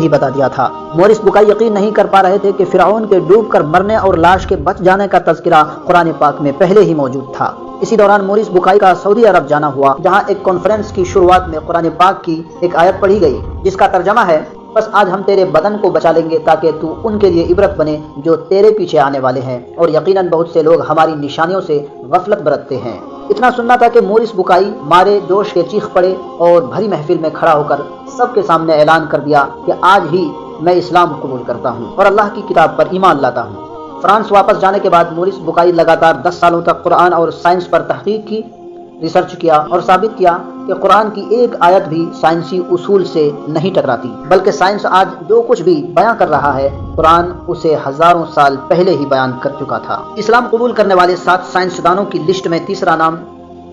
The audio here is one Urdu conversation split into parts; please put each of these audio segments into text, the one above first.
ہی بتا دیا تھا۔ مورس بکائی یقین نہیں کر پا رہے تھے کہ فرعون کے ڈوب کر مرنے اور لاش کے بچ جانے کا تذکرہ قرآن پاک میں پہلے ہی موجود تھا۔ اسی دوران مورس بکائی کا سعودی عرب جانا ہوا، جہاں ایک کانفرنس کی شروعات میں قرآن پاک کی ایک آیت پڑھی گئی جس کا ترجمہ ہے، بس آج ہم تیرے بدن کو بچا لیں گے تاکہ تو ان کے لیے عبرت بنے جو تیرے پیچھے آنے والے ہیں، اور یقیناً بہت سے لوگ ہماری نشانیوں سے غفلت برتتے ہیں۔ اتنا سننا تھا کہ مورس بکائی مارے جوش کے چیخ پڑے اور بھری محفل میں کھڑا ہو کر سب کے سامنے اعلان کر دیا کہ آج ہی میں اسلام قبول کرتا ہوں اور اللہ کی کتاب پر ایمان لاتا ہوں۔ فرانس واپس جانے کے بعد مورس بکائی لگاتار 10 سالوں تک قرآن اور سائنس پر تحقیق کی، ریسرچ کیا اور ثابت کیا کہ قرآن کی ایک آیت بھی سائنسی اصول سے نہیں ٹکراتی، بلکہ سائنس آج جو کچھ بھی بیان کر رہا ہے قرآن اسے ہزاروں سال پہلے ہی بیان کر چکا تھا۔ اسلام قبول کرنے والے 7 سائنسدانوں کی لسٹ میں تیسرا نام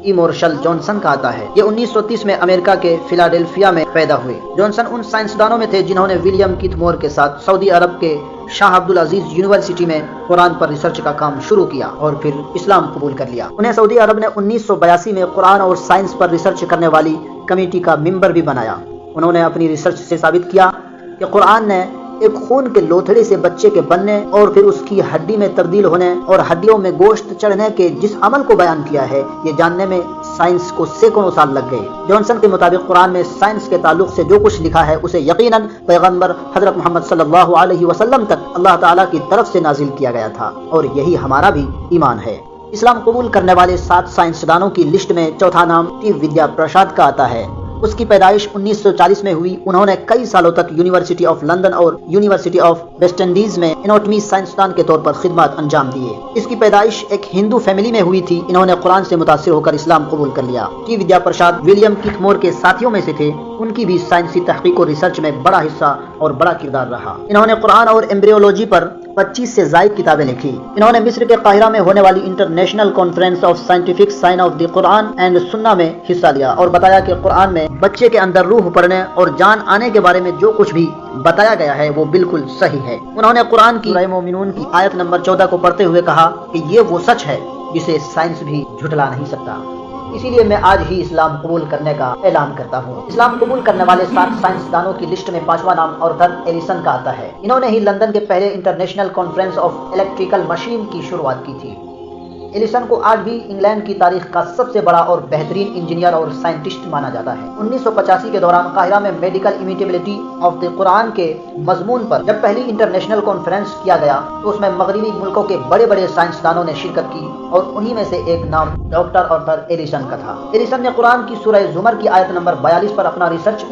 ای مارشل جانسن کا آتا ہے۔ یہ 1930 میں امریکہ کے فلاڈیلفیا میں پیدا ہوئے۔ جانسن ان سائنسدانوں میں تھے جنہوں نے ولیم کیتھ مور کے ساتھ سعودی عرب کے شاہ عبدالعزیز یونیورسٹی میں قرآن پر ریسرچ کا کام شروع کیا اور پھر اسلام قبول کر لیا۔ انہیں سعودی عرب نے 1982 میں قرآن اور سائنس پر ریسرچ کرنے والی کمیٹی کا ممبر بھی بنایا۔ انہوں نے اپنی ریسرچ سے ثابت کیا کہ قرآن نے ایک خون کے لوتھڑے سے بچے کے بننے اور پھر اس کی ہڈی میں تبدیل ہونے اور ہڈیوں میں گوشت چڑھنے کے جس عمل کو بیان کیا ہے، یہ جاننے میں سائنس کو سینکڑوں سال لگ گئے۔ جانسن کے مطابق قرآن میں سائنس کے تعلق سے جو کچھ لکھا ہے اسے یقیناً پیغمبر حضرت محمد صلی اللہ علیہ وسلم تک اللہ تعالیٰ کی طرف سے نازل کیا گیا تھا، اور یہی ہمارا بھی ایمان ہے۔ اسلام قبول کرنے والے 7 سائنسدانوں کی لسٹ میں چوتھا نام ٹی ودیا پرساد کا آتا ہے۔ اس کی پیدائش 1940 میں ہوئی۔ انہوں نے کئی سالوں تک یونیورسٹی آف لندن اور یونیورسٹی آف ویسٹ انڈیز میں اناٹمی سائنسدان کے طور پر خدمات انجام دیے۔ اس کی پیدائش ایک ہندو فیملی میں ہوئی تھی۔ انہوں نے قرآن سے متاثر ہو کر اسلام قبول کر لیا۔ ٹی ودیا پرساد ولیم کیتھ مور کے ساتھیوں میں سے تھے۔ ان کی بھی سائنسی تحقیق اور ریسرچ میں بڑا حصہ اور بڑا کردار رہا۔ انہوں نے قرآن اور ایمبریولوجی پر 25 سے زائد کتابیں لکھی۔ انہوں نے مصر کے قاہرہ میں ہونے والی international conference of scientific sign of the Quran and Sunnah میں حصہ لیا اور بتایا کہ قرآن میں بچے کے اندر روح پڑنے اور جان آنے کے بارے میں جو کچھ بھی بتایا گیا ہے وہ بالکل صحیح ہے۔ انہوں نے قرآن کی سورہ مومنون کی آیت نمبر 14 کو پڑھتے ہوئے کہا کہ یہ وہ سچ ہے جسے سائنس بھی جھٹلا نہیں سکتا، اسی لیے میں آج ہی اسلام قبول کرنے کا اعلان کرتا ہوں۔ اسلام قبول کرنے والے 7 سائنسدانوں کی لسٹ میں 5واں نام آرتھر ایلیسن کا آتا ہے۔ انہوں نے ہی لندن کے پہلے international conference of electrical machine کی شروعات کی تھی۔ ایلیسن کو آج بھی انگلینڈ کی تاریخ کا سب سے بڑا اور بہترین انجینئر اور سائنٹسٹ مانا جاتا ہے۔ 1985 کے دوران قاہرہ میں میڈیکل امیٹیبلٹی آف دی قرآن کے مضمون پر جب پہلی انٹرنیشنل کانفرنس کیا گیا تو اس میں مغربی ملکوں کے بڑے بڑے سائنسدانوں نے شرکت کی، اور انہی میں سے ایک نام ڈاکٹر آرتھر ایلیسن کا تھا۔ ایلیسن نے قرآن کی سورہ زمر کی آیت نمبر 42 پر اپنا ریسرچ